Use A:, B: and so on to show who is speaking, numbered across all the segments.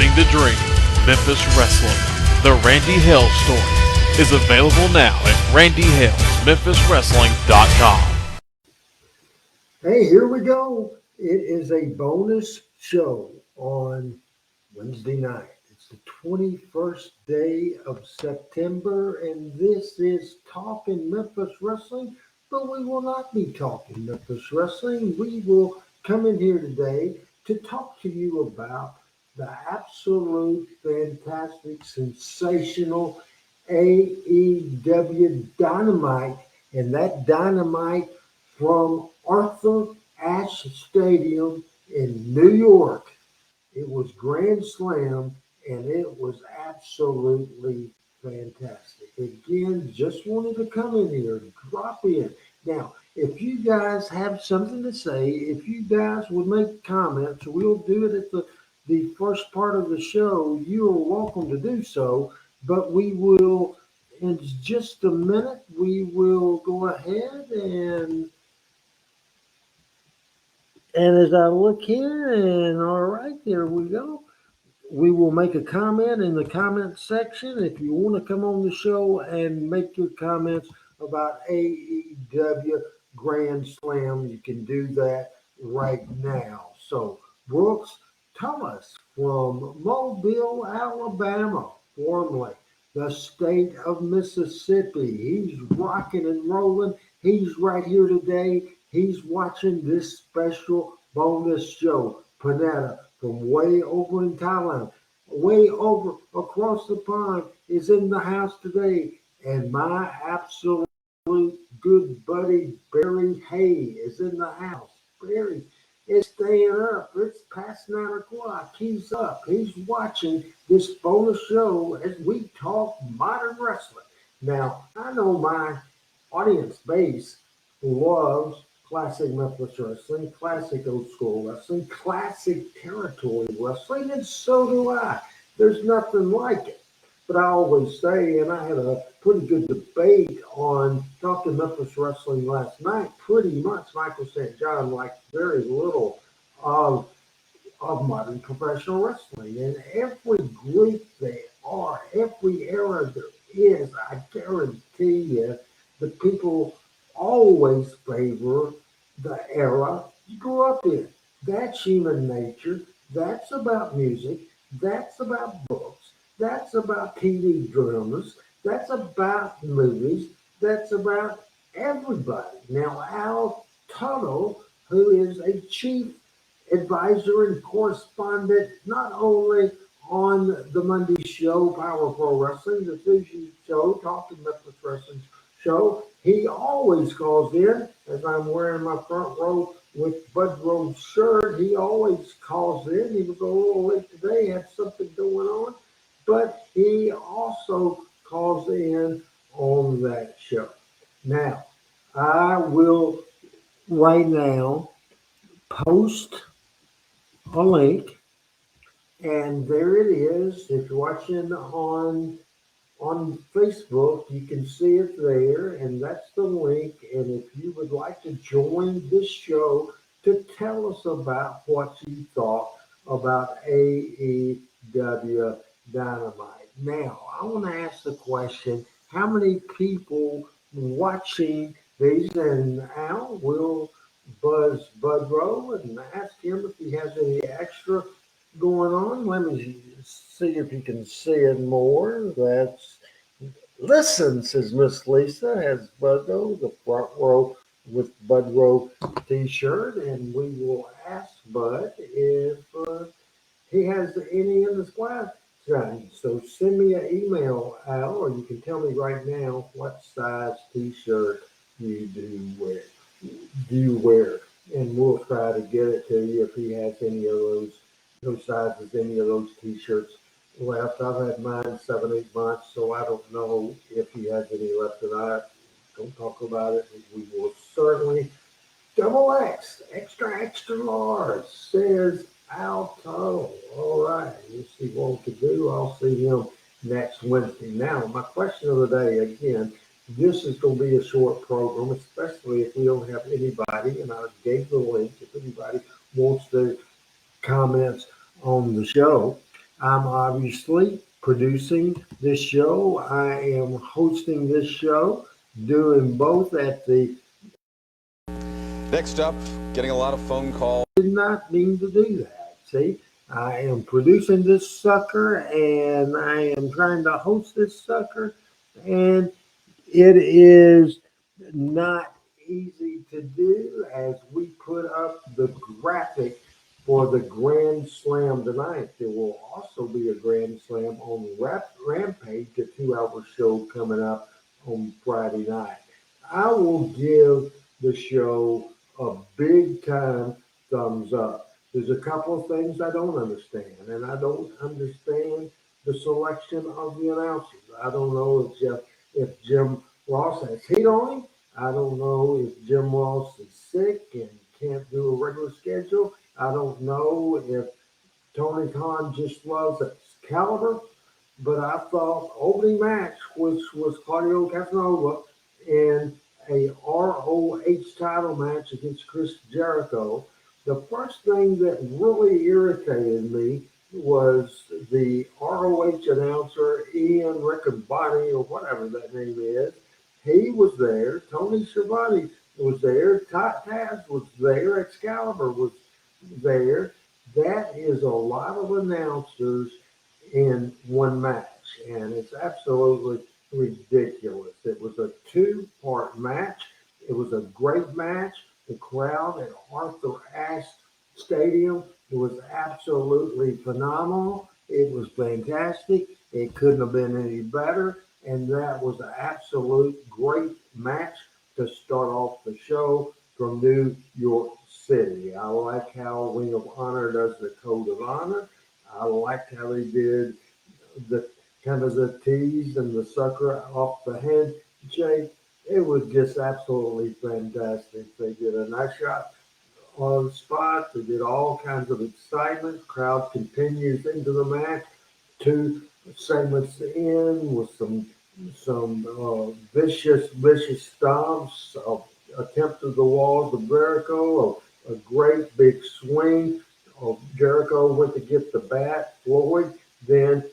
A: Living the Dream, Memphis Wrestling, The Randy Hales Story, is available now at randyhalesmemphiswrestling.com.
B: Hey, here we go. It is a bonus show on Wednesday night. It's the 21st day of September, and this is Talking Memphis Wrestling, but we will not be talking Memphis Wrestling. We will come in here today to talk to you about the absolute fantastic, sensational AEW Dynamite, and that Dynamite from Arthur Ashe Stadium in New York. It was Grand Slam, and it was absolutely fantastic. Again, just wanted to come in here, drop in. Now, if you guys have something to say, if you guys would make comments, we'll do it at the first part of the show. You are welcome to do so, but we will, in just a minute, we will go ahead and as I look here, and all right, there we go. We will make a comment in the comment section. If you want to come on the show and make your comments about AEW Grand Slam, you can do that right now. So, Brooks Thomas from Mobile, Alabama, formerly the state of Mississippi. He's rocking and rolling. He's right here today. He's watching this special bonus show. Panetta from way over in Thailand, way over across the pond, is in the house today. And my absolute good buddy Barry Hay is in the house. Barry is staying up. It's past 9 o'clock. He's up. He's watching this bonus show as we talk modern wrestling. Now, I know my audience base loves classic Memphis wrestling, classic old school wrestling, classic territory wrestling, and so do I. There's nothing like it. But I always say, and I had a pretty good debate on Talking Memphis Wrestling last night, pretty much Michael St. John liked very little of, of modern professional wrestling. And every group there are, every era there is, I guarantee you, the people always favor the era you grew up in. That's human nature. That's about music. That's about books. That's about TV dramas. That's about movies. That's about everybody. Now, Al Tuttle, who is a chief advisor and correspondent, not only on the Monday show, Power Pro Wrestling, the Tuesday show, Talking Memphis Wrestling show, he always calls in, as I'm wearing my front row with Bud Rowe's shirt. He always calls in. He was a little late today, had something going on, but he also calls in on that show. Now, I will right now post a link, and there it is. If you're watching on Facebook, you can see it there, and that's the link. And if you would like to join this show to tell us about what you thought about AEW Dynamite. Now, I want to ask the question, how many people watching these, and Al will buzz Bud Rowe and ask him if he has any extra going on. Let me see if you can see it more. That's listen, says Miss Lisa, has Bud Rowe, the front row with Bud Rowe t-shirt, and we will ask Bud if he has any in his class size. So send me an email, Al, or you can tell me right now what size t-shirt you do wear, and we'll try to get it to you if he has any of those sizes, any of those t-shirts left. I've had mine 7, 8 months, so I don't know if he has any left, and I don't talk about it. We will certainly double X, extra, extra large, says Al Tuttle. All right, we'll see what we can do. I'll see him next Wednesday. Now, my question of the day, again, this is going to be a short program, especially if we don't have anybody, and I gave the link if anybody wants to comment on the show. I'm obviously producing this show. I am hosting this show, doing both at the.
C: Next up, getting a lot of phone calls.
B: Did not mean to do that. See, I am producing this sucker and I am trying to host this sucker, and it is not easy to do as we put up the graphic for the Grand Slam tonight. There will also be a Grand Slam on Rampage, a 2 hour show coming up on Friday night. I will give the show a big time thumbs up. There's a couple of things I don't understand, and I don't understand the selection of the announcers. I don't know if Jim Ross has heat on him. I don't know if Jim Ross is sick and can't do a regular schedule. I don't know if Tony Khan just loves Excalibur. But I thought opening match, which was Claudio Casanova in a ROH title match against Chris Jericho, the first thing that really irritated me was the ROH announcer Ian Riccaboni or whatever that name is. He was there. Tony Schiavone was there. Taz was there. Excalibur was there. That is a lot of announcers in one match, and it's absolutely ridiculous. It was a two-part match. It was a great match. The crowd at Arthur Ashe Stadium, it was absolutely phenomenal. It was fantastic. It couldn't have been any better, and that was an absolute great match to start off the show from New York City. I like how Ring of Honor does the Code of Honor. I liked how they did the kind of the tease and the sucker off the handshake. It was just absolutely fantastic. They did a nice shot on the spot. They did all kinds of excitement. Crowd continues into the match. Two segments in with some vicious stomps, attempt of the walls of Jericho, a great big swing. Jericho went to get the bat. Floyd then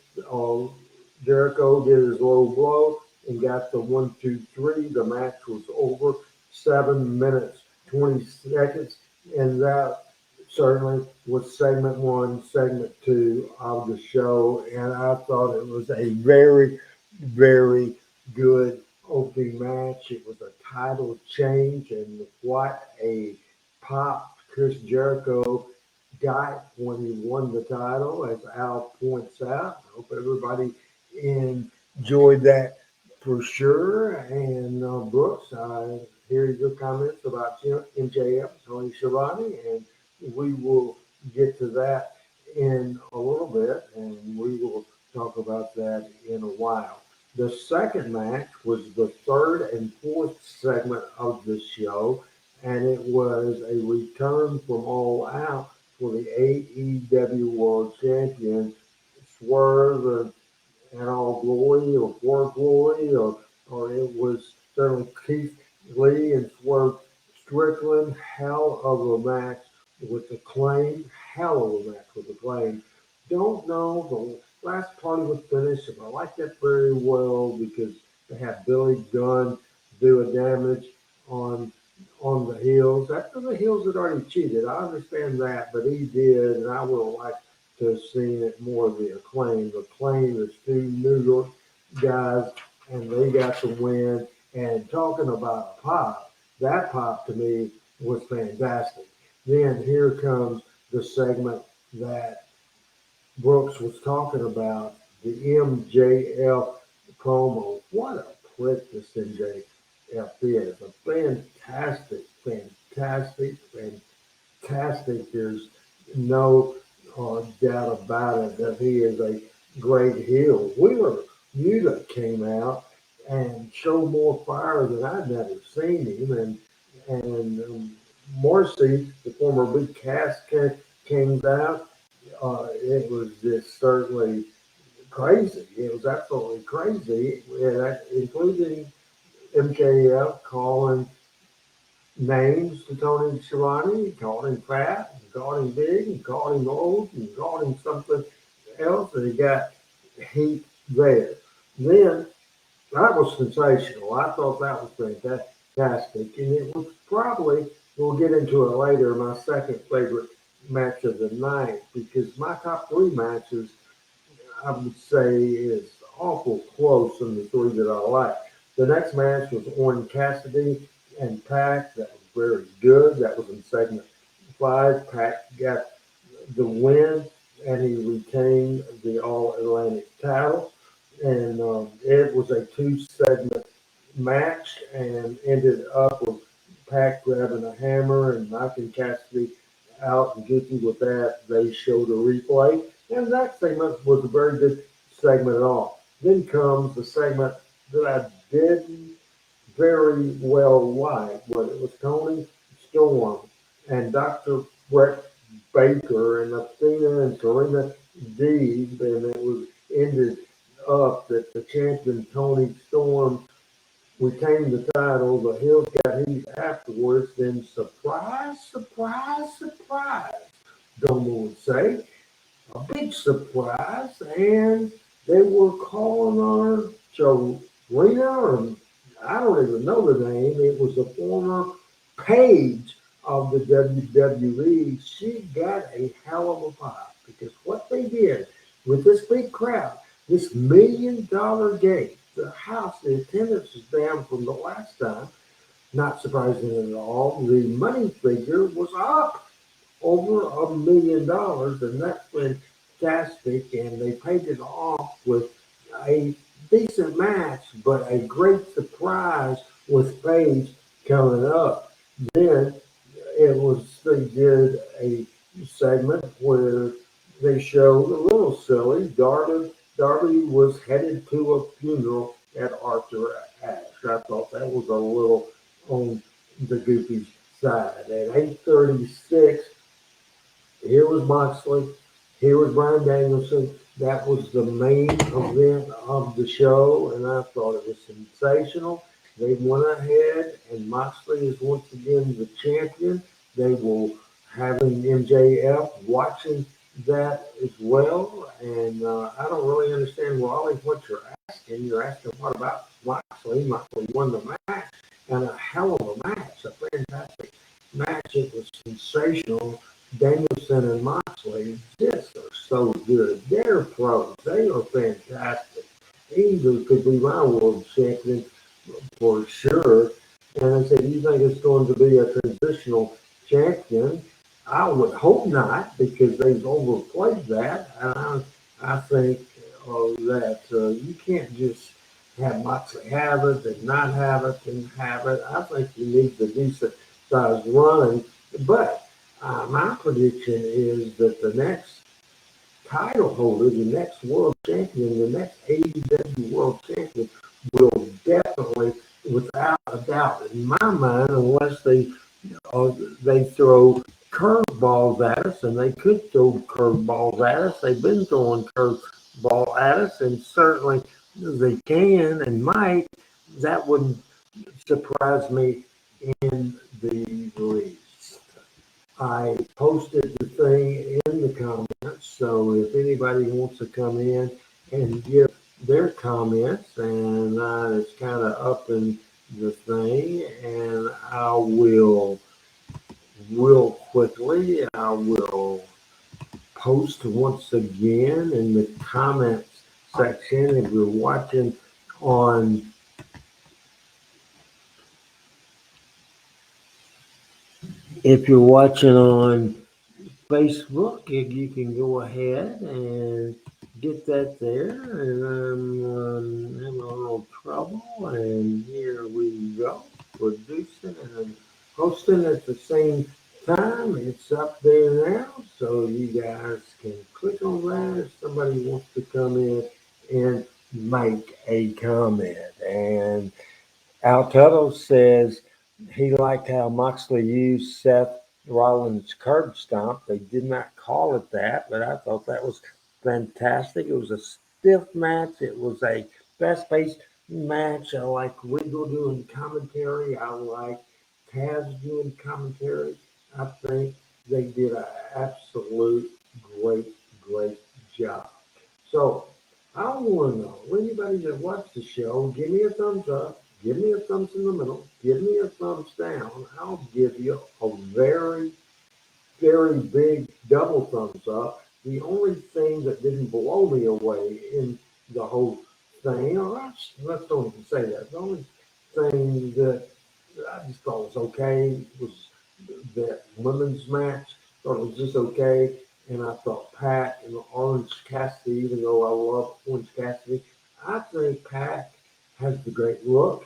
B: Jericho did his low blow and got the 1, 2, 3. The match was over 7 minutes 20 seconds, and that certainly was segment one, segment two of the show, and I thought it was a very, very good opening match. It was a title change, and what a pop Chris Jericho got when he won the title, as Al points out. I hope everybody enjoyed that for sure. And Brooks, I hear your comments about MJF, Tony Schiavone, and we will get to that in a little bit, and we will talk about that in a while. The second match was the third and fourth segment of the show, and it was a return from All Out for the AEW World Champion, Swerve and All Glory or For Glory, or it was certainly Keith Lee and Swerve Strickland. Hell of a match with Acclaim. Hell of a match with Acclaim. Don't know the last part of the finish, and I like that very well because they have Billy Gunn do a damage on the Heels. After the Heels had already cheated, I understand that, but he did, and I would have liked to have seen it more of the Acclaim. Acclaim is two New York guys, and they got the win. And talking about a pop, that pop to me was fantastic. Then here comes the segment that Brooks was talking about, the MJF promo. What a prick this MJF is. A fantastic. There's no doubt about it that he is a great heel. Wheeler Yuta came out and showed more fire than I'd never seen him. And Morrissey, the former Big Cass, came out. It was just certainly crazy. It was absolutely crazy, including MJF calling names to Tony Schiavone. He called him fat, and called him big, and called him old, and called him something else, and he got heat there. Then that was sensational. I thought that was fantastic, and it was probably, we'll get into it later, my second favorite match of the night, because my top three matches, I would say, is awful close in the three that I like. The next match was Orange Cassidy and Pac. That was very good. That was in segment 5. Pac got the win, and he retained the All Atlantic title. And it was a two-segment match and ended up with Pac grabbing a hammer and knocking Cassidy out and Goofy with that. They showed a replay, and that segment was a very good segment at all. Then comes the segment that I didn't very well like, but it was Tony Storm and Dr. Brett Baker and Athena and Serena Deeb, and it was ended up that the champion Tony Storm retained the title. The Hills got heat afterwards. Then surprise, surprise, surprise. Don't know what to say. A big surprise, and they were calling her Serena, or I don't even know the name. It was a former page of the WWE. She got a hell of a pop because what they did with this big crowd, this $1 million gate, the house, the attendance is down from the last time. Not surprising at all. The money figure was up over $1 million, and that's fantastic. And they paid it off with a decent match, but a great surprise with Paige coming up. Then they did a segment where they showed a little silly. Darby was headed to a funeral at Arthur Ashe. I thought that was a little on the goofy side. At 8:36, here was Moxley. Here was Bryan Danielson. That was the main event of the show, and I thought it was sensational. They went ahead, and Moxley is once again the champion. They will having MJF watching that as well, and I don't really understand, Wally, what you're asking. You're asking what about Moxley? Moxley won the match, and a hell of a match, a fantastic match. It was sensational. Danielson and Moxley just are so good. They're pros. They are fantastic. Either could be my world champion for sure. And I said, you think it's going to be a transitional champion? I would hope not, because they've overplayed that. And I think that you can't just have Moxley have it and not have it and have it. I think you need the decent size run. But my prediction is that the next title holder, the next world champion, the next AEW world champion will definitely, without a doubt, in my mind, unless they throw curveballs at us, and they could throw curveballs at us. They've been throwing curveball at us, and certainly they can and might. That wouldn't surprise me in the least. I posted the thing in the comments, so if anybody wants to come in and give their comments, and it's kind of up in the thing, and I will real quickly, I will post once again in the comments section. If you're watching on Facebook, you can go ahead and get that there. And I'm having a little trouble. And here we go, producing and hosting at the same time. It's up there now, so you guys can click on that if somebody wants to come in and make a comment. And Al Tuttle says he liked how Moxley used Seth Rollins' curb stomp. They did not call it that, but I thought that was fantastic. It was a stiff match. It was a fast-paced match. I like Regal doing commentary. I like Taz doing commentary. I think they did an absolute great job. watch the show, give me a thumbs up, give me a thumbs in the middle, give me a thumbs down. I'll give you a very, very big double thumbs up. The only thing that didn't blow me away in the whole thing, let's don't even say that. The only thing that I just thought was okay was that women's match. Thought it was just okay. And I thought Pat and Orange Cassidy, even though I love Orange Cassidy, I think Pat has the great look,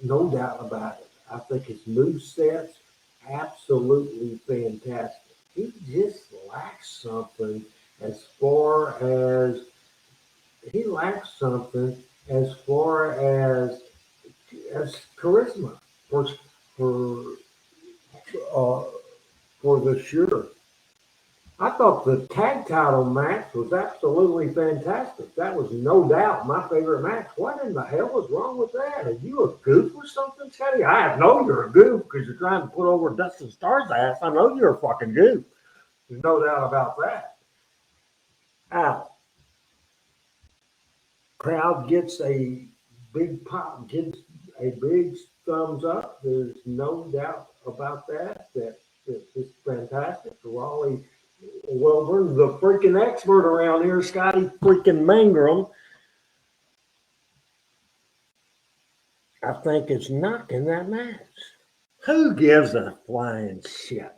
B: no doubt about it. I think his moveset's absolutely fantastic. He just lacks something as far as as far as charisma for for uh, for the sure. I thought the tag title match was absolutely fantastic. That was no doubt my favorite match. What in the hell was wrong with that? Are you a goof or something, Scotty? I know you're a goof because you're trying to put over Dustin Starr's ass. I know you're a fucking goof. There's no doubt about that. Now, crowd gets a big pop, gets a big thumbs up. There's no doubt about that. It's fantastic. Raleigh Wilburn, the freaking expert around here, Scotty freaking Mangrum, I think is knocking that match. Who gives a flying shit?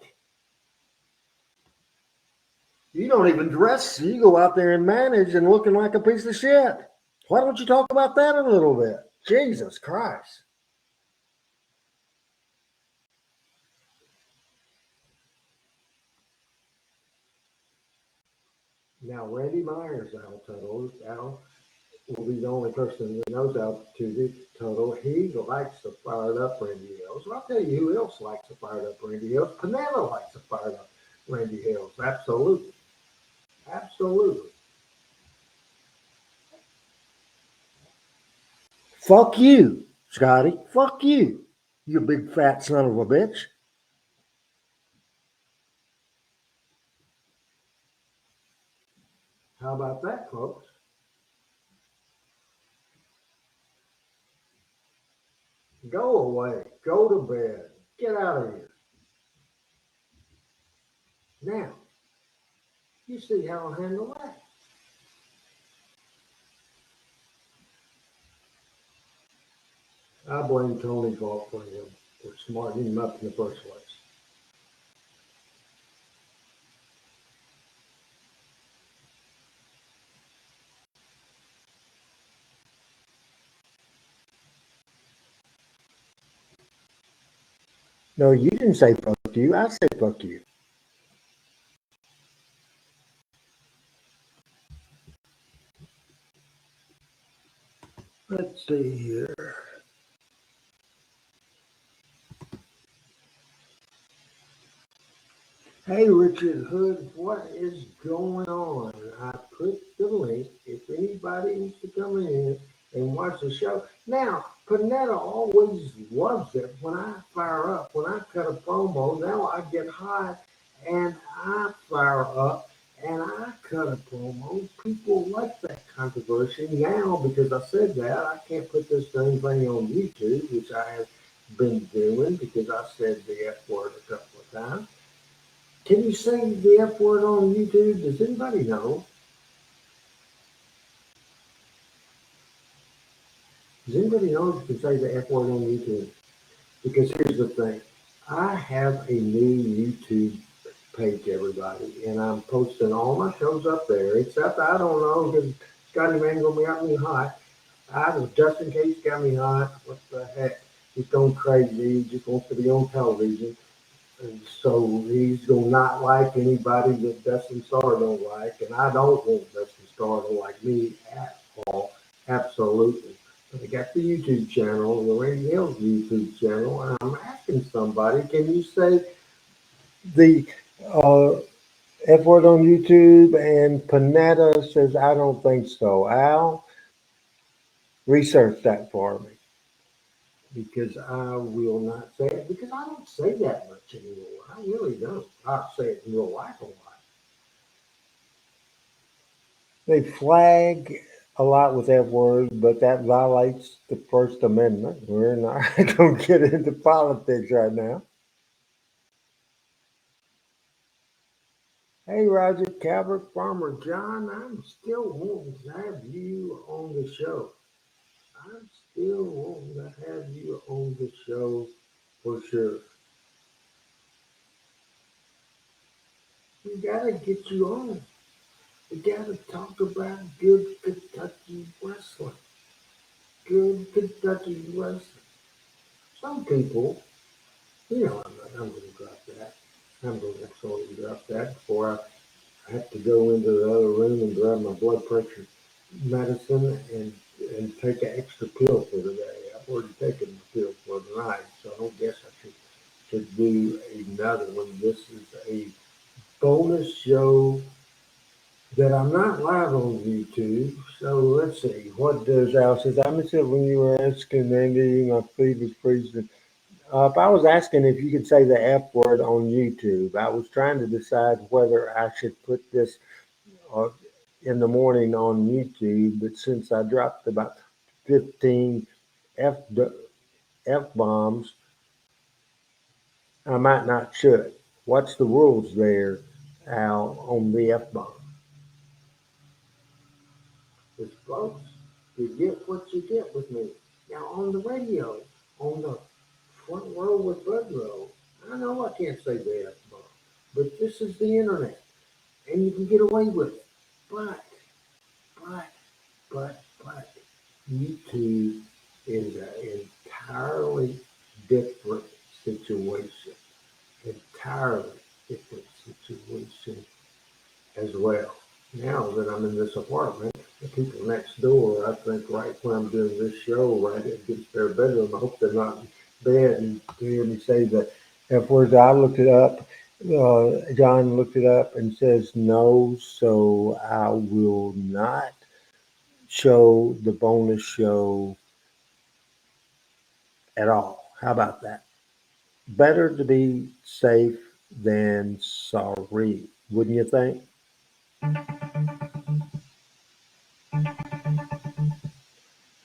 B: You don't even dress. You go out there and manage and looking like a piece of shit. Why don't you talk about that a little bit? Jesus Christ. Now, Randy Myers, Al Tuttle, Al will be the only person that knows Al Tuttle. He likes to fire it up Randy Hales. Well, I'll tell you who else likes to fire it up Randy Hales. Panetta likes to fire it up Randy Hales. Absolutely. Absolutely. Fuck you, Scotty. Fuck you. You big fat son of a bitch. How about that, folks? Go away. Go to bed. Get out of here. Now, you see how I'll handle that. I blame Tony Falk for him for smartening him up in the first place. No, you didn't say fuck you. I said fuck you. Let's see here. Hey, Richard Hood, what is going on? I put the link if anybody wants to come in and watch the show. Now, Panetta always loves it when I fire up, when I cut a promo. Now I get hot and I fire up and I cut a promo. People like that controversy now because I said that. I can't put this thing on YouTube, which I have been doing because I said the F word a couple of times. Can you say the F word on YouTube? Does anybody know? Does anybody know if you can say the F word on YouTube? Because here's the thing. I have a new YouTube page, everybody, and I'm posting all my shows up there, except I don't know because Scotty Mangum got me hot. Justin Case got me hot. What the heck? He's going crazy. He just wants to be on television. And so he's going to not like anybody that Dustin Starr don't like. And I don't want Dustin Starr to like me at all. Absolutely. But I got the YouTube channel, the Randy Hales YouTube channel, and I'm asking somebody, can you say the F word on YouTube? And Panetta says, I don't think so. Al, research that for me. Because I will not say it, because I don't say that much anymore. I really don't. I say it in real life a lot. They flag a lot with that word, but that violates the First Amendment. We're not going to get into politics right now. Hey, Roger Calvert, Farmer John, I'm still wanting to have you on the show. I'm still wanting to have you on the show for sure. We got to get you on. We got to talk about good Kentucky wrestling. Good Kentucky wrestling. Some people, I'm going to drop that. I'm going to absolutely drop that before I have to go into the other room and grab my blood pressure medicine and take an extra pill for the day. I've already taken the pill for the night, so I don't guess I should do another one. This is a bonus show that I'm not live on YouTube. So let's see. What does Al says? I missed it when you were asking Andy. My feed was freezing. If I was asking if you could say the F word on YouTube, I was trying to decide whether I should put this uh, in the morning on YouTube, but since I dropped about 15 F, F bombs, I might not should. What's the rules there, Al, on the F bomb? It's folks, you get what you get with me. Now on the radio, on the front row with Bud Row, I know I can't say the F bomb, but this is the internet, and you can get away with it. But, but, but, YouTube is an entirely different situation. Entirely different situation as well. Now that I'm in this apartment, the people next door, I think right when I'm doing this show, right against their bedroom, I hope they're not in bed and hear me say the F words. I looked it up. John looked it up and says no, so I will not show the bonus show at all. How about that? Better to be safe than sorry, wouldn't you think?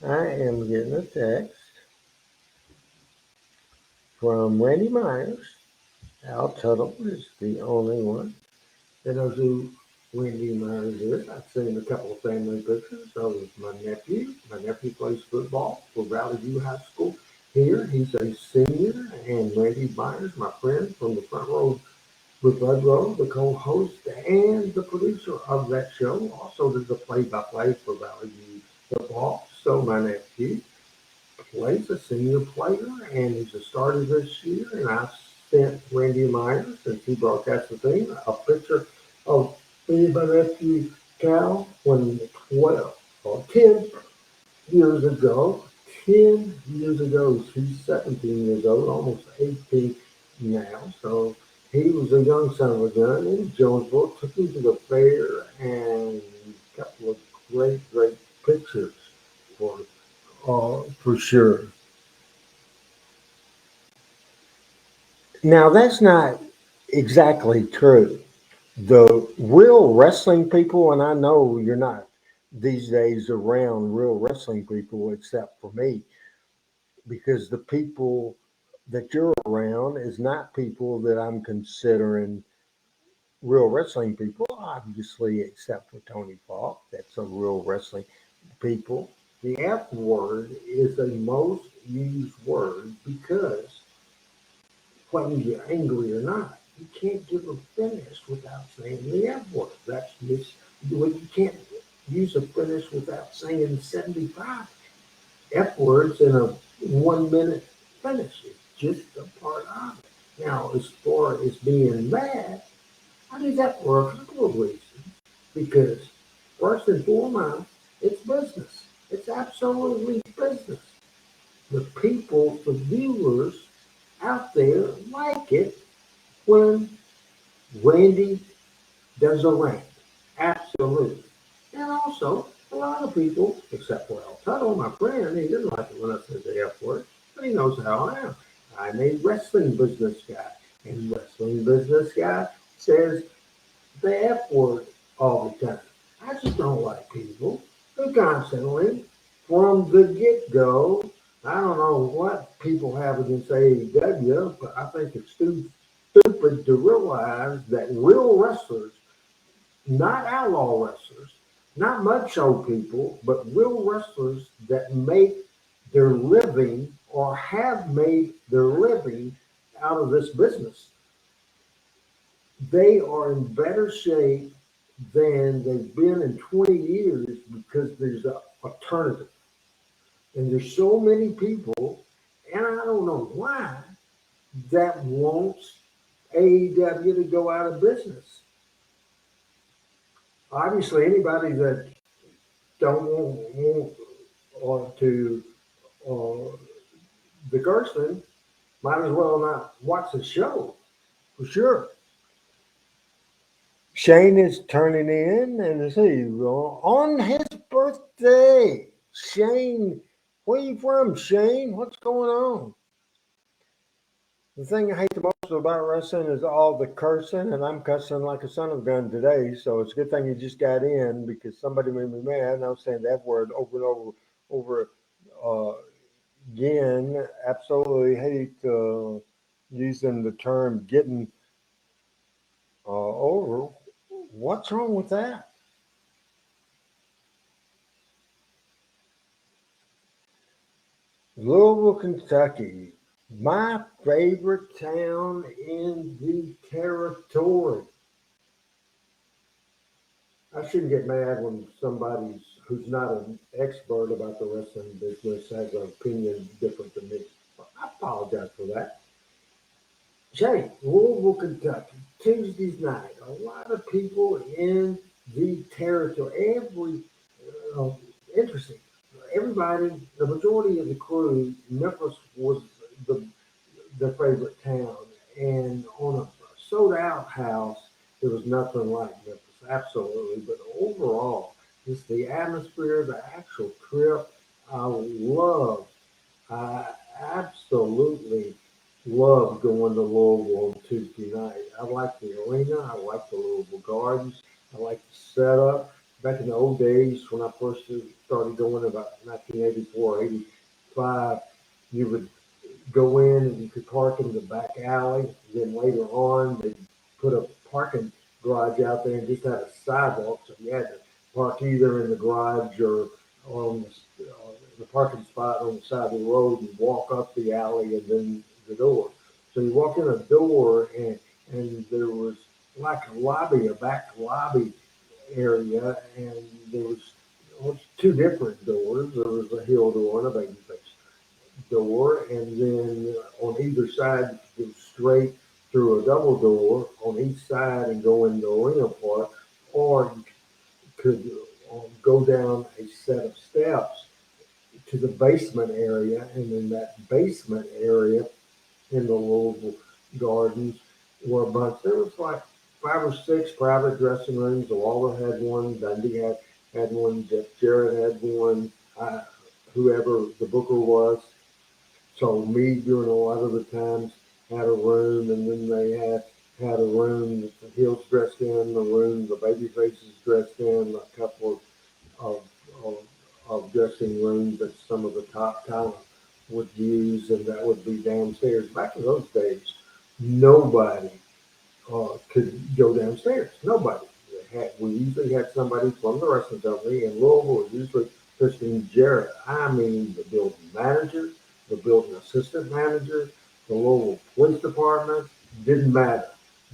B: I am getting a text from Randy Myers. Al Tuttle is the only one that knows who Randy Myers is. I've seen a couple of family pictures of my nephew. My nephew plays football for Valley View High School here. He's a senior, and Randy Myers, my friend from the front row with Bud Rowe, the co-host and the producer of that show, also did the play-by-play for Valley View football. So my nephew plays a senior player, and he's a starter this year. And I sent Randy Myers, since he broadcast the thing, a picture of me and my nephew Cal when 12 or 10 years ago. 10 years ago, he's 17 years old, almost 18 now. So he was a young son of a gun in Jonesboro, took him to the fair, and a couple of great pictures for sure. Now, that's not exactly true. The real wrestling people, and I know you're not these days around real wrestling people except for me, because the people that you're around is not people that I'm considering real wrestling people, obviously, except for Tony Falk. That's a real wrestling people. The F word is the most used word because whether you're angry or not, you can't give a finish without saying the F word. That's just, you can't use a finish without saying 75 F words in a 1 minute finish. It's just a part of it. Now, as far as being mad, I do that for a couple of reasons. Because first and foremost, it's business. It's absolutely business. The people, the viewers out there like it when Randy does a rant. Absolutely. And also, a lot of people, except for El Tuttle, my friend, he didn't like it when I said the F word, but he knows how I am. I'm a wrestling business guy. And wrestling business guy says the F word all the time. I just don't like people who constantly from the get-go. I don't know what people have against AEW, but I think it's stupid to realize that real wrestlers, not outlaw wrestlers, not mud show people, but real wrestlers that make their living or have made their living out of this business, they are in better shape than they've been in 20 years because there's an alternative. And there's so many people, and I don't know why, that wants AEW to go out of business. Obviously, anybody that don't want or to the Gerson might as well not watch the show for sure. Shane is turning in, and let's see, on his birthday. Shane, where you from, Shane? What's going on? The thing I hate the most about wrestling is all the cursing, and I'm cussing like a son of a gun today. So it's a good thing you just got in because somebody made me mad. And I was saying that word over and over again. Absolutely hate using the term getting over. What's wrong with that? Louisville, Kentucky, my favorite town in the territory. I shouldn't get mad when somebody who's not an expert about the wrestling business has an opinion different than me. I apologize for that. Jay, Louisville, Kentucky, Tuesday's night. A lot of people in the territory. Interesting. Everybody, the majority of the crew, Memphis was the their favorite town, and on a sold out house, there was nothing like Memphis, absolutely. But overall, just the atmosphere, the actual trip, I absolutely love going to Louisville on Tuesday night. I like the arena, I like the Louisville Gardens, I like the setup. Back in the old days when I first started going about 1984, 85, you would go in and you could park in the back alley. Then later on, they put a parking garage out there and just had a sidewalk, so you had to park either in the garage or on the parking spot on the side of the road and walk up the alley and then the door. So you walk in a door and there was like a lobby, a back lobby area, and there was two different doors. There was a hill door and a babyface door, and then on either side you could go straight through a double door on each side and go in the arena part, or you could go down a set of steps to the basement area, and in that basement area in the Louisville Gardens were a bunch. There was like 5 or 6 private dressing rooms. The Waller had one, Dundee had one, Jeff Jarrett had one, whoever the booker was. So me during a lot of the times had a room, and then they had a room that the Hills dressed in, the room the baby faces dressed in, a couple of, of, of dressing rooms that some of the top talent would use, and that would be downstairs. Back in those days, nobody could go downstairs. Nobody. We usually had somebody from the wrestling company, and Louisville was usually Christian Jarrett. I mean, the building manager, the building assistant manager, the Louisville Police Department, didn't matter.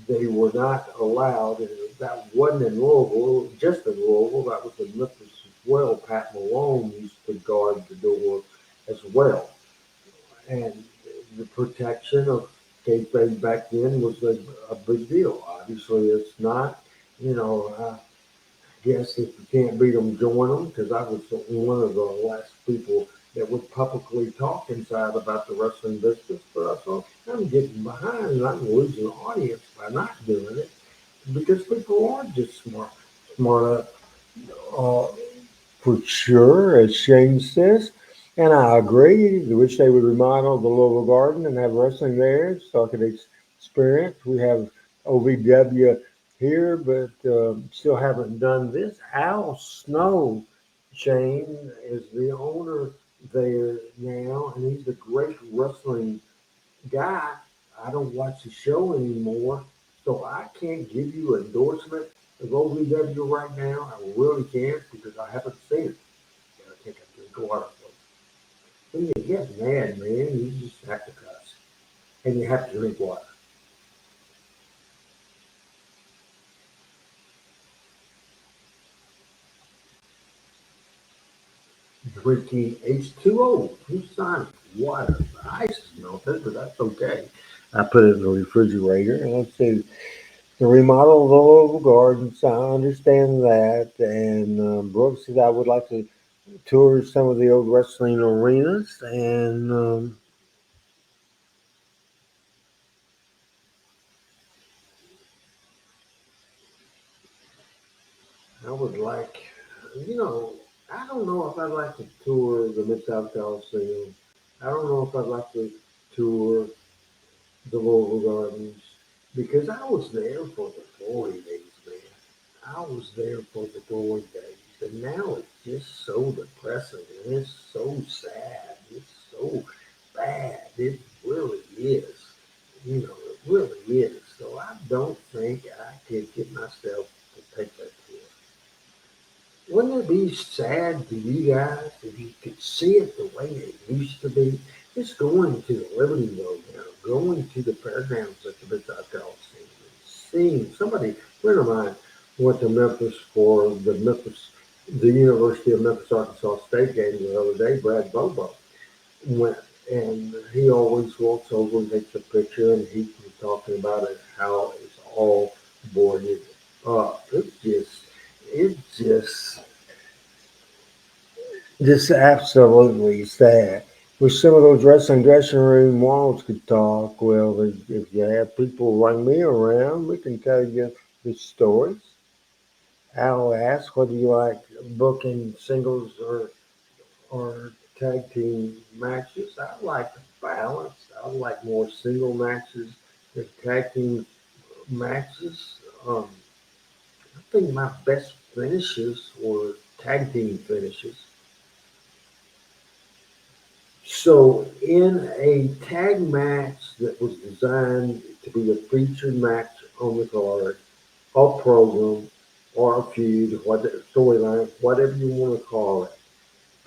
B: They were not allowed, and that wasn't in Louisville, just in Louisville, that was in Memphis as well. Pat Malone used to guard the door as well. And the protection of kayfabe back then was a big deal. Obviously, it's not. I guess if you can't beat them, join them, because I was one of the last people that would publicly talk inside about the wrestling business. But I thought, I'm getting behind and I'm losing the audience by not doing it because people aren't just smart uh, for sure, as Shane says. And I agree. I wish they would remodel the Louisville Garden and have wrestling there so I could experience. We have OVW here, but still haven't done this. Al Snow Shane is the owner there now, and he's a great wrestling guy. I don't watch the show anymore, so I can't give you endorsement of OVW right now. I really can't because I haven't seen it. I think I can go out. When you get mad, man, you just have to cuss, and you have to drink water. Drinking H2O. Who's signing water? The ice is melted, but that's okay. I put it in the refrigerator, and let's see. The remodel of the local gardens, I understand that. And Brooks said I would like to tour some of the old wrestling arenas, and I would like, you know, I don't know if I'd like to tour the Mid South Coliseum. I don't know if I'd like to tour the Louisville Gardens because I was there for the glory days, man. I was there for the glory days, and now it's just so depressing and it's so sad. It's so bad. It really is. It really is. So I don't think I could get myself to take that tour. Wouldn't it be sad to you guys if you could see it the way it used to be? Just going to the Liberty Road now, going to the fairgrounds at the Mid-South Coliseum, and seeing somebody, a friend of mine, went to Memphis for the University of Memphis Arkansas State game the other day. Brad Bobo went, and he always walks over and takes a picture, and he was talking about it, how it's all boarded up. It's just absolutely sad. Wish some of those wrestling dressing room walls could talk. Well, if you have people like me around, we can tell you the stories. I'll ask whether you like booking singles or tag team matches. I like the balance. I like more single matches than tag team matches. I think my best finishes were tag team finishes. So, in a tag match that was designed to be a featured match on the card, or program, or a feud, whatever storyline, whatever you want to call it,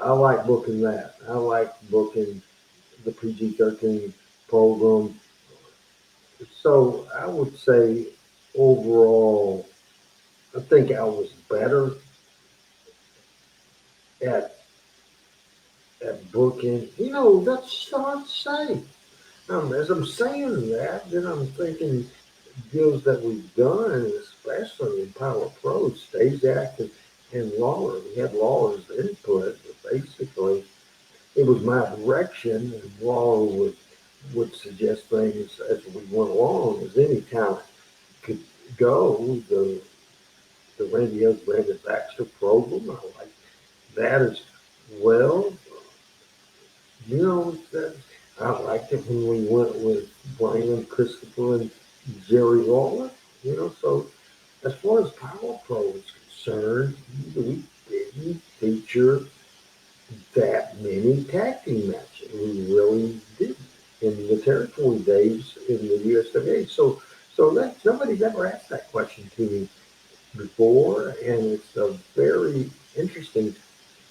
B: I like booking that. I like booking the PG-13 program. So, I would say overall, I think I was better at booking. That's hard to say. As I'm saying that, then I'm thinking deals that we've done, especially in Power Pro, Stage Act and Lawler. We had Lawler's input, but basically it was my direction, and Lawler would suggest things as we went along, as any talent could go. The Randy Oak Brandon Baxter program, I like that as well. That I liked it when we went with Brian Christopher and Jerry Lawler. So as far as Power Pro is concerned, we didn't feature that many tag team matches. We really didn't in the territory days in the USWA. So that nobody's ever asked that question to me before, and it's a very interesting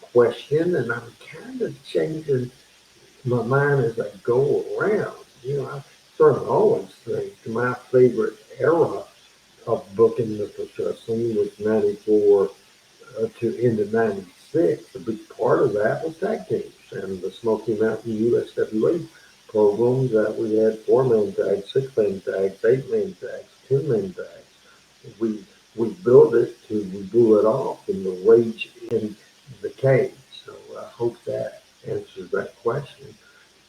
B: question, and I'm kind of changing my mind as I go around. I sort of always think my favorite era of booking Memphis wrestling was '94 to into '96. A big part of that was tag teams and the Smoky Mountain USWA programs that we had 4-man tags, 6-man tags, 8-man tags, 10-man tags. We built it to we blew it off in the rage in the cage. So I hope that answers that question.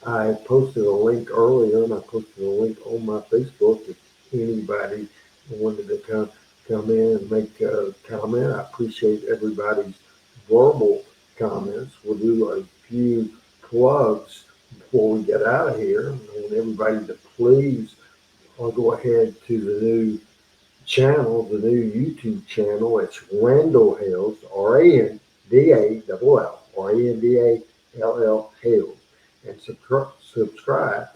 B: I posted a link earlier, and I posted a link on my Facebook if anybody wanted to come in and make a comment. I appreciate everybody's verbal comments. We'll do a few plugs before we get out of here. I want everybody to please go ahead to the new channel, the new YouTube channel. It's Randall Hales, RAN DALL or ANDALL Hales and subscribe.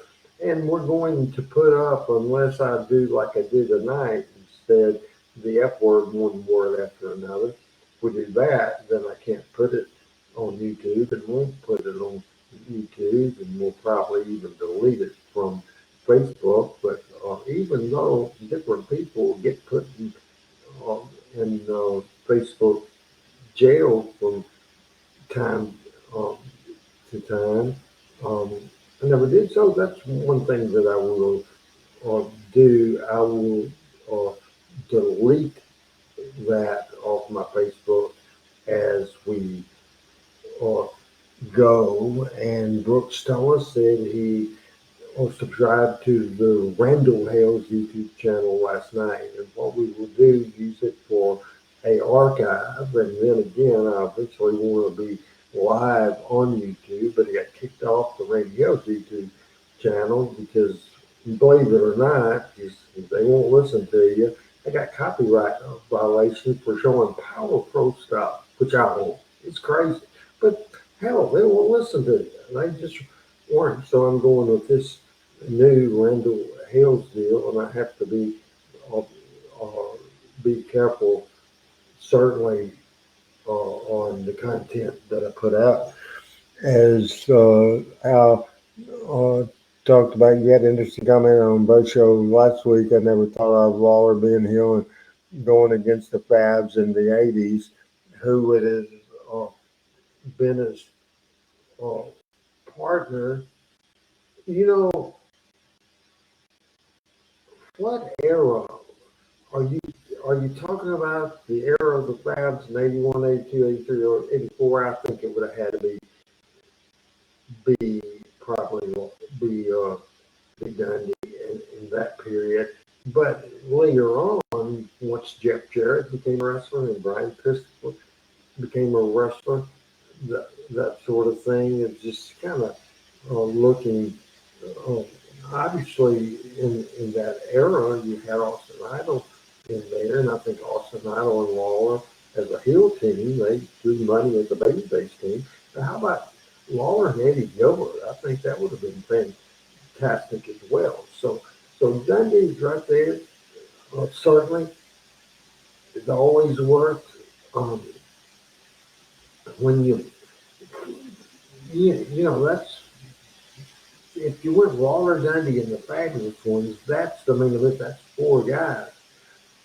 B: And we're going to put up, unless I do like I did tonight, instead the F word one word after another. If we do that, then I can't put it on YouTube and won't put it on YouTube, and we'll probably even delete it from Facebook. But even though different people get put uh, in Facebook jail from time um, to time, um, I never did. So that's one thing that I will do. I will uh, delete that off my Facebook as we uh, go. And Brooks Tullis said he subscribed to the Randall Hales YouTube channel last night. And what we will do, use it for a archive. And then again, I eventually want to be live on YouTube, but he got kicked off the Randy Hales YouTube channel because, believe it or not, if they won't listen to you, they got copyright violations for showing Power Pro stuff, which I won't. It's crazy. But hell, they won't listen to you. They just weren't. So I'm going with this new Randall Hales deal, and I have to uh, be careful, certainly on the content that I put out. As Al talked about, you had an interesting comment on both shows last week. I never thought of Lawler being heel and going against the Fabs in the '80s, who would have been his uh, partner. You know, what era are you are you talking about? The era of the Fabs in '81, '82, '83, or '84? I think it would have had to be probably be Dundee in that period. But later on, once Jeff Jarrett became a wrestler and Brian Pistol became a wrestler, that sort of thing is just kind of looking. Uh, Obviously, in that era, you had Austin Idol in there, and I think Austin Idol and Lawler as a heel team, they drew money as a babyface team. But how about Lawler and Eddie Gilbert? I think that would have been fantastic as well. So Dundee's right there. Certainly, it's always worked. Um, when you know that's if you went Lawler, Dundee, and the Fabulous Ones, that's the main event. That's four guys,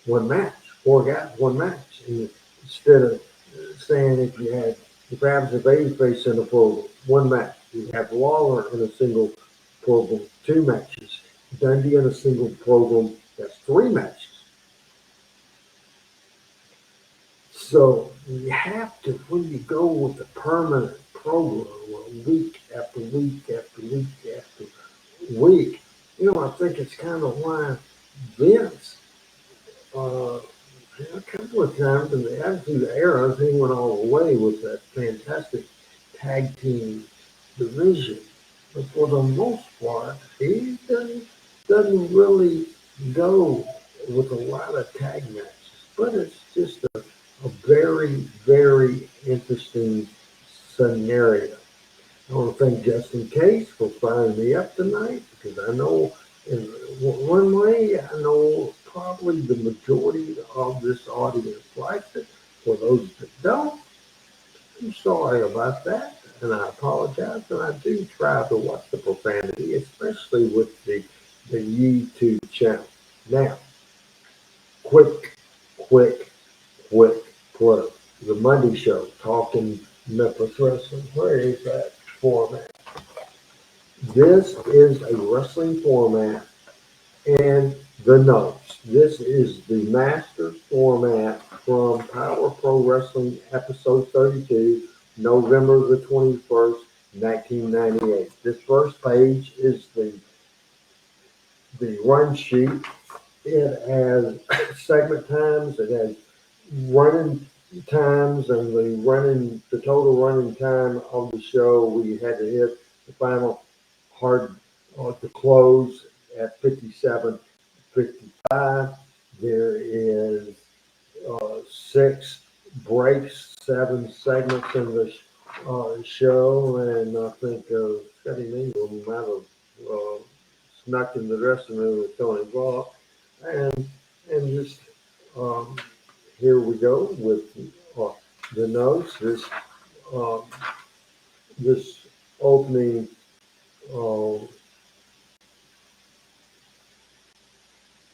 B: one match. Four guys, one match. And instead of saying if you had the Fabs and Babyface in a program, one match. You have Lawler in a single program, two matches. Dundee in a single program, that's three matches. So you have to, when you go with a permanent program, week after week after week after week, I think it's kind of why Vince, a couple of times in the Attitude Era, he went all the way with that fantastic tag team division. But for the most part, he doesn't really go with a lot of tag matches. But it's just a very, very interesting scenario. I want to thank Justin Case for firing me up tonight because I know in one way, I know probably the majority of this audience likes it. For those that don't, I'm sorry about that, and I apologize. And I do try to watch the profanity, especially with the YouTube channel. Now, quick plug. The Monday show, Talking Memphis Wrestling. Where is that format? This is a wrestling format and the notes. This is the master format from Power Pro Wrestling episode 32, November the 21st, 1998. This first page is the run sheet. It has segment times. It has running times and the total running time of the show. We had to hit the final hard to close at 57:55. There is 6 breaks 7 segments in the show, and I think Scotty Ingram might have snuck in the dressing room with Tony Ball, and just um, here we go with the notes. Uh, this opening uh,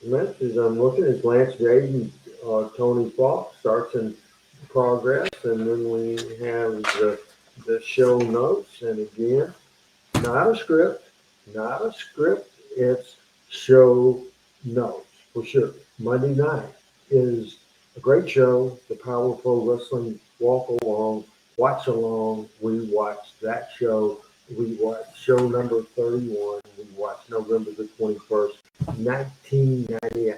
B: message I'm looking at Lance Jaden, Tony Falk starts in progress, and then we have the show notes, and again, not a script, not a script, it's show notes for sure. Monday night is a great show, the Power Pro Wrestling Walk Along, Watch Along. We watched that show. We watched show number 31. We watched November the 21st, 1998.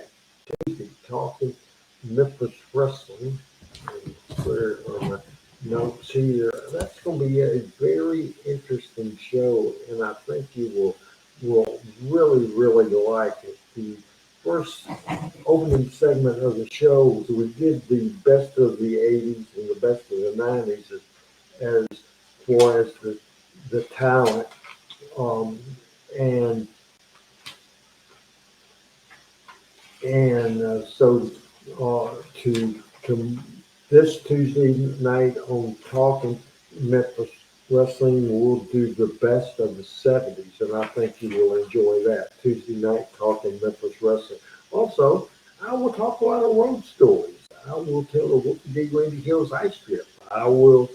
B: Tuesday, talking Memphis Wrestling. Where are my notes here? That's going to be a very interesting show, and I think you will really like it. The first opening segment of the show, we did the best of the 80s and the best of the 90s as far as the talent, and so to this Tuesday night on Talking Memphis Wrestling, we'll do the best of the 70s, and I think you will enjoy that. Tuesday night Talking Memphis Wrestling. Also, I will talk a lot of road stories. I will tell the Whoopi D. Randy Hales ice trip. I will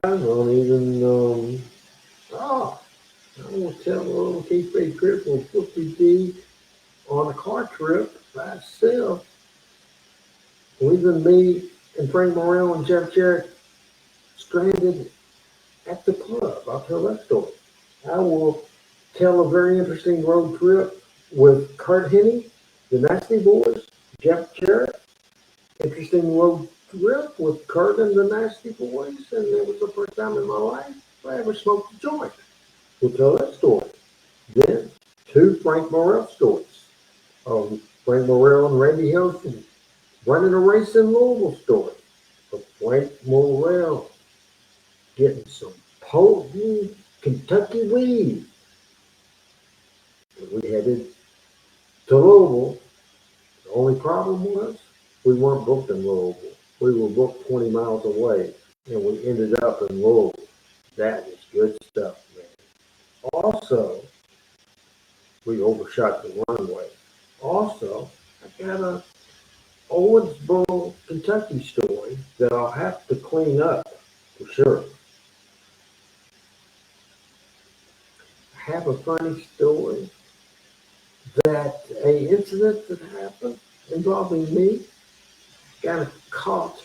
B: I don't even I will tell a little kayfabe trip with Whoopi D on a car trip by itself, leaving me and Frank Morrell and Jeff Jarrett stranded at the club. I'll tell that story. I will tell a very interesting road trip with Kurt Hennig, the Nasty Boys, Jeff Jarrett. Interesting road trip with Kurt and the Nasty Boys, and it was the first time in my life I ever smoked a joint. We'll tell that story. Then, 2 Frank Morrell stories. Frank Morrell and Randy Hilton running a race in Louisville story. Of Frank Morrell getting some potent Kentucky weed. We headed to Louisville. The only problem was we weren't booked in Louisville. We were booked 20 miles away, and we ended up in Louisville. That is good stuff, man. Also, we overshot the runway. Also, I got a Owensboro, Kentucky story that I'll have to clean up for sure. I have a funny story that a incident that happened involving me got caught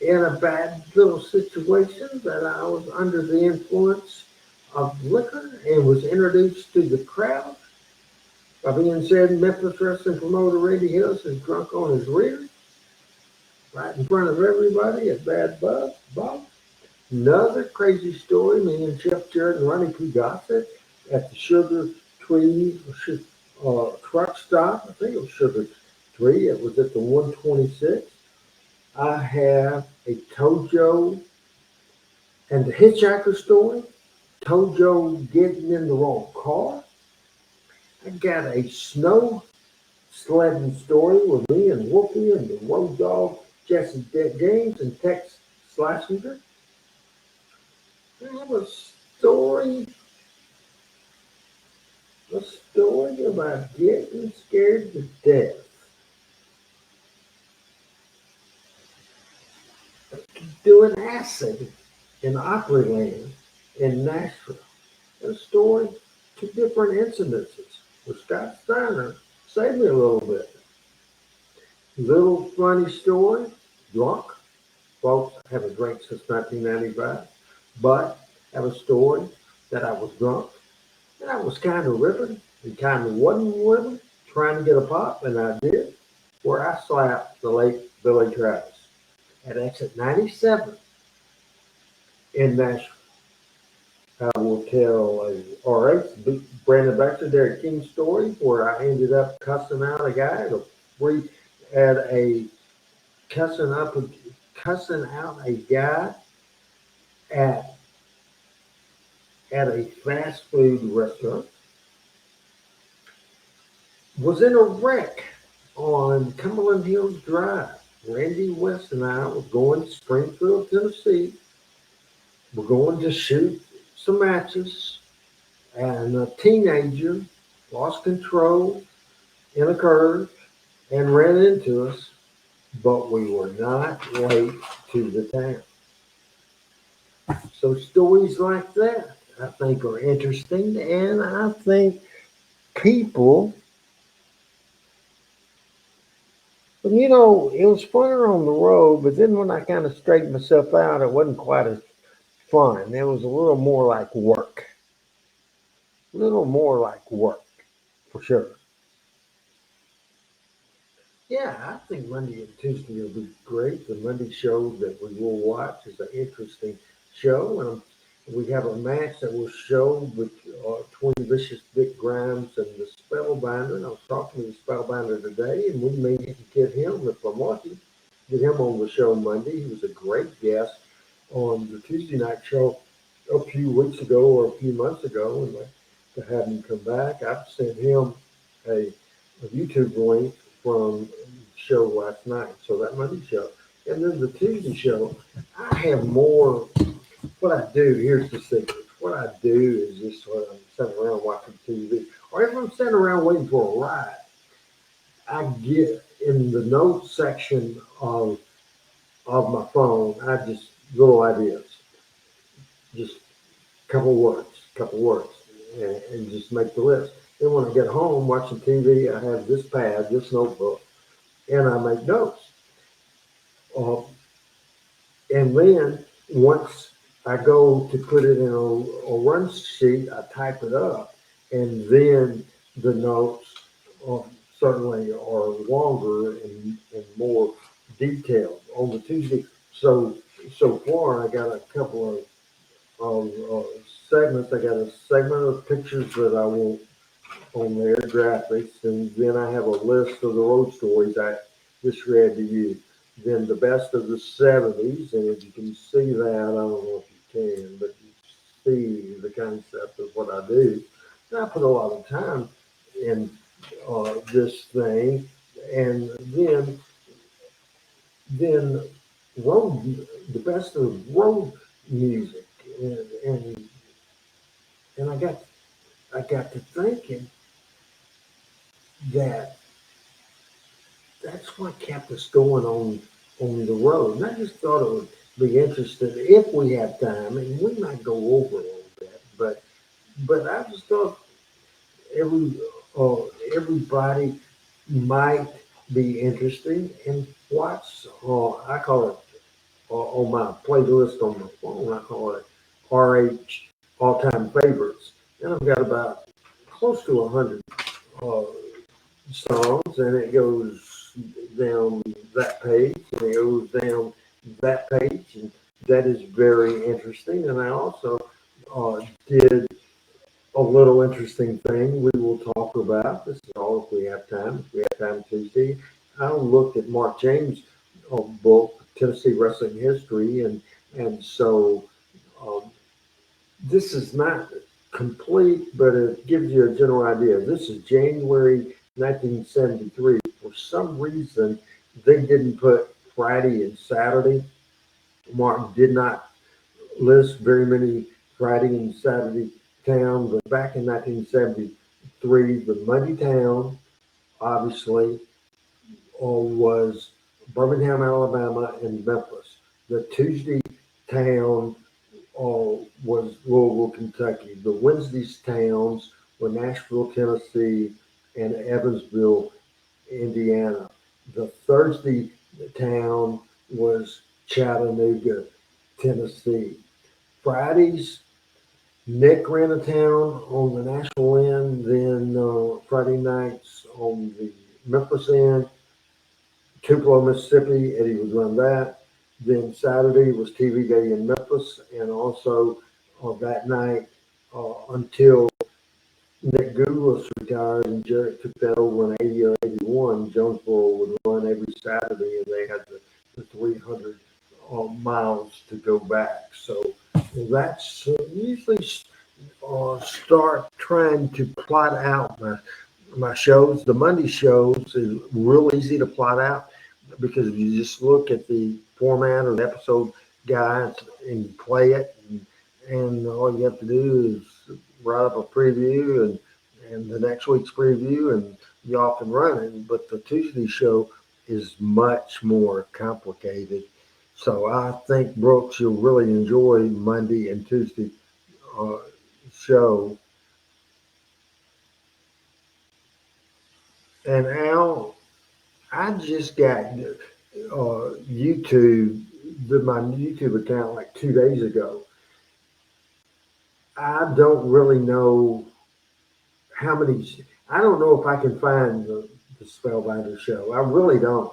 B: in a bad little situation that I was under the influence of liquor and was introduced to the crowd by being said Memphis wrestling promoter Randy Hales is drunk on his rear, right in front of everybody at Bad Bob. Another crazy story, me and Jeff Jarrett and Ronnie P. Gossett at the Sugar Tree truck stop. I think it was Sugar Tree. It was at the 126. I have a Tojo and the hitchhiker story. Tojo getting in the wrong car. I got a snow sledding story with me and Whoopi and the road dog Jesse James and Tex Schlesinger. I have a story about getting scared to death. Doing acid in Opryland in Nashville. A story, 2 different incidences with Scott Steiner. Saved me a little bit. Little funny story, drunk. Folks, I haven't drank since 1995, but I have a story that I was drunk and I was kind of ripping and kind of wasn't ripping, trying to get a pop, and I did, where I slapped the late Billy Travis at exit 97 in Nashville. I will tell a RH Brandon Baxter, Derek King story where I ended up cussing out a guy at a cussing up cussing out a guy at a fast food restaurant. Was in a wreck on Cumberland Hills Drive. Randy West and I were going to Springfield, Tennessee. We're going to shoot some matches, and a teenager lost control in a curve and ran into us, but we were not late to the town. So stories like that, I think, are interesting, and I think people, it was funner on the road, but then when I kind of straightened myself out, it wasn't quite as fun. It was a little more like work. A little more like work, for sure. Yeah, I think Monday and Tuesday will be great. The Monday show that we will watch is an interesting show. We have a match that will show with Twin Vicious, Dick Grimes, and the Spellbinder. And I was talking to the Spellbinder today, and we may get to get him, if I'm lucky, get him on the show Monday. He was a great guest on the Tuesday night show a few weeks ago or a few months ago, and to have him come back, I've sent him a YouTube link from the show last night. So that Monday show, and then the Tuesday show, I have more. What I do, here's the secret. What I do is just when I'm sitting around watching TV, or if I'm sitting around waiting for a ride, I get in the notes section of my phone. I just little ideas, just couple words, and just make the list. Then when I get home watching TV, I have this pad, this notebook, and I make notes. Uh, and then once I go to put it in a run sheet, I type it up, and then the notes uh, certainly are longer and more detailed on the Tuesday. So far, I got a couple of segments. I got a segment of pictures that I want on there, graphics, and then I have a list of the road stories I just read to you. Then the best of the 70s, and if you can see that, I don't know if you can, but you see the concept of what I do. And I put a lot of time in this thing, and then road, the best of road music, and and I got to thinking that that's what kept us going on the road. And I just thought it would be interesting if we have time, and we might go over a little bit, but I just thought every uh, everybody might be interested in what's I call it on my playlist on my phone. I call it RH all time favorites, and I've got about close to 100 uh, songs, and it goes down that page, and it goes down that page, and that is very interesting. And I also did a little interesting thing we will talk about. This is all if we have time. If we have time Tuesday, I looked at Mark James' book, Tennessee Wrestling History, and so um, this is not complete, but it gives you a general idea. This is January 1973. For some reason, they didn't put Friday and Saturday. Martin did not list very many Friday and Saturday towns, but back in 1973, the Monday town, obviously, was Birmingham, Alabama, and Memphis. The Tuesday town was Louisville, Kentucky. The Wednesday's towns were Nashville, Tennessee, and Evansville, Indiana. The Thursday town was Chattanooga, Tennessee. Fridays, Nick ran a town on the Nashville end, then Friday nights on the Memphis end, Tupelo, Mississippi, Eddie would run that. Then Saturday was TV Day in Memphis, and also that night until Nick Googles retired and Jarrett took that over in 80 or 81. Jonesboro would run every Saturday, and they had the 300 miles to go back. So that's usually start trying to plot out my shows. The Monday shows is real easy to plot out because if you just look at the format or the episode guides and you play it, and all you have to do is write up a preview and the next week's preview, and you're off and running. But the Tuesday show is much more complicated. So I think, Brooks, you'll really enjoy Monday and Tuesday show. And Al, I just got YouTube, my YouTube account like 2 days ago. I don't really know how many. I don't know if I can find the Spellbinder show. I really don't.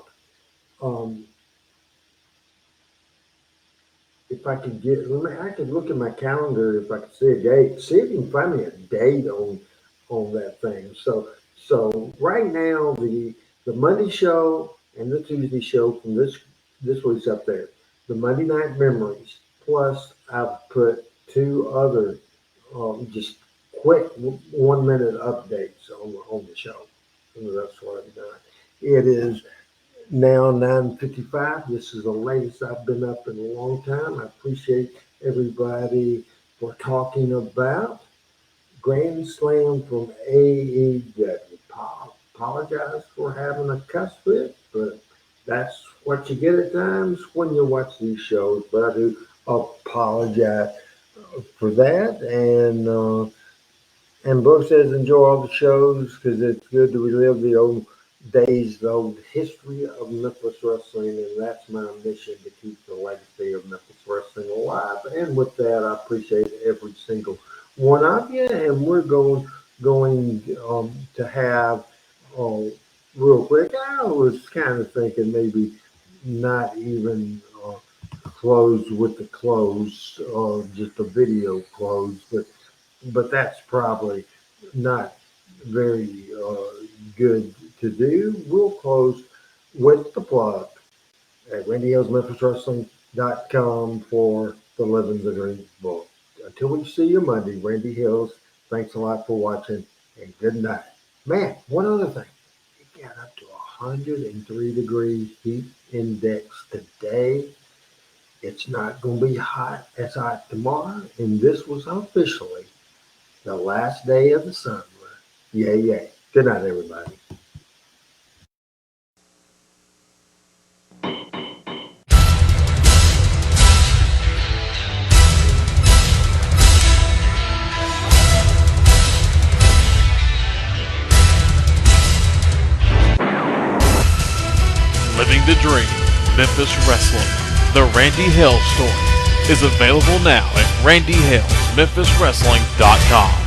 B: If I could I could look at my calendar if I could see a date. See if you can find me a date on that thing. So right now the Monday show and the Tuesday show from this week's up there. The Monday Night Memories. Plus I've put two other just quick 1 minute updates on the show. And that's what I've done. It is now 9:55. This is the latest I've been up in a long time. I appreciate everybody for talking about Grand Slam from AEW. Apologize for having a cuss fit, but that's what you get at times when you watch these shows. But I do apologize for that. And Brooke says enjoy all the shows because it's good to relive the old days, the old history of Memphis wrestling, and that's my mission, to keep the legacy of Memphis wrestling alive. And with that, I appreciate every single one of you. And we're going to have real quick. I was kind of thinking maybe not even close with the close, just a video close, but that's probably not very good to do. We'll close with the plug at RandyHillsMemphisWrestling.com for the Living the Dream book. Until we see you Monday, Randy Hills, thanks a lot for watching, and good night. Man, one other thing. It got up to 103 degree heat index today. It's not going to be as hot tomorrow, and this was officially the last day of the summer. Yay, yay. Good night, everybody.
A: Living the Dream, Memphis Wrestling, The Randy Hales Story, is available now at RandyHalesMemphisWrestling.com.